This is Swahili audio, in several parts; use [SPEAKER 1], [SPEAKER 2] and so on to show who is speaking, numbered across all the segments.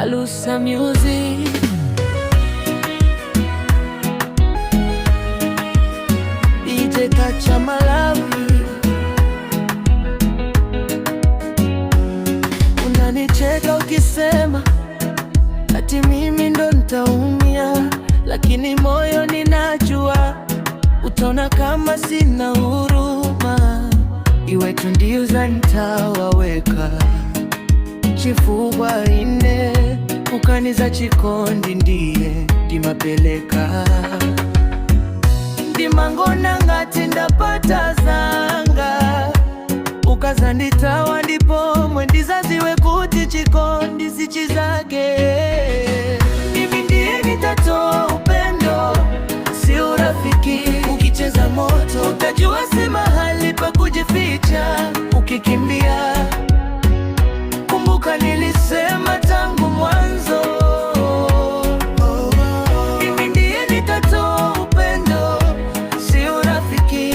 [SPEAKER 1] Alusa Music. DJ Tacha Malawi. Unanicheka ukisema ati mimi ndo nitaumia, lakini moyo ninajua utaona kama sina huruma. Iwetu ndio za nitawaweka chifugwa ine ukaniza chikondi ndiye ndimapeleka ndimangona ngati ndapata zanga ukazanditawa ndipo mwendizaziwe kuti chikondi sichi zake. Mimi ndiye nitatoa upendo, si urafiki. Ukicheza moto utajua si mahali pa kujificha. Ukikimbia kumbuka nilisema tangu mwanzo. Mimi ndiye nitatoa upendo, si urafiki.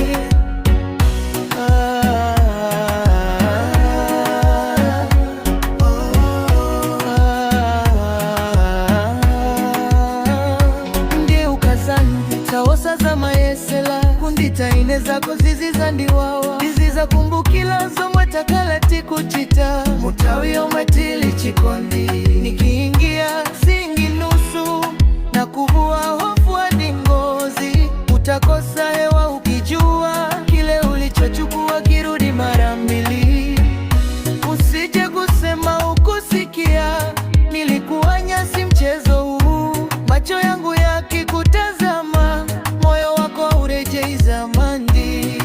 [SPEAKER 1] Ndiye ukazani tawosa za mayesela kundita ine zako zizi zandiwawa ziza kumbukila zomwe takalati kuchita mutawi omatili chikondi nikiingia singi nusu na kuvua hofu hadi ngozi. Utakosa hewa ukijua kile ulichochukua kirudi mara mbili. Usije kusema ukusikia, nilikuwa nyasi mchezo huu. Macho yangu yakikutazama, moyo wako urejei zamani.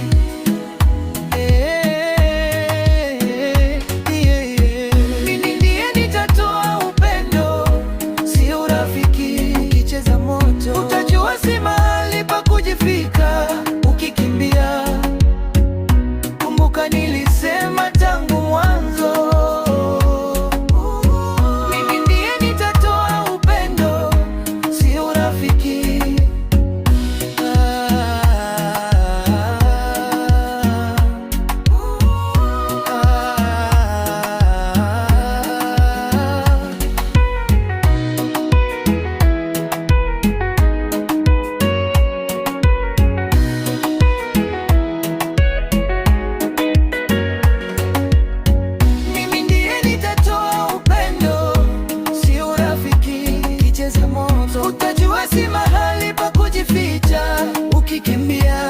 [SPEAKER 1] Utajua si mahali pa kujifika. Ukikimbia kumbuka nilisema tangu mwanzo. Mimi ndiye nitatoa upendo, si urafiki. Utajua si mahali pa kujificha. Ukikimbia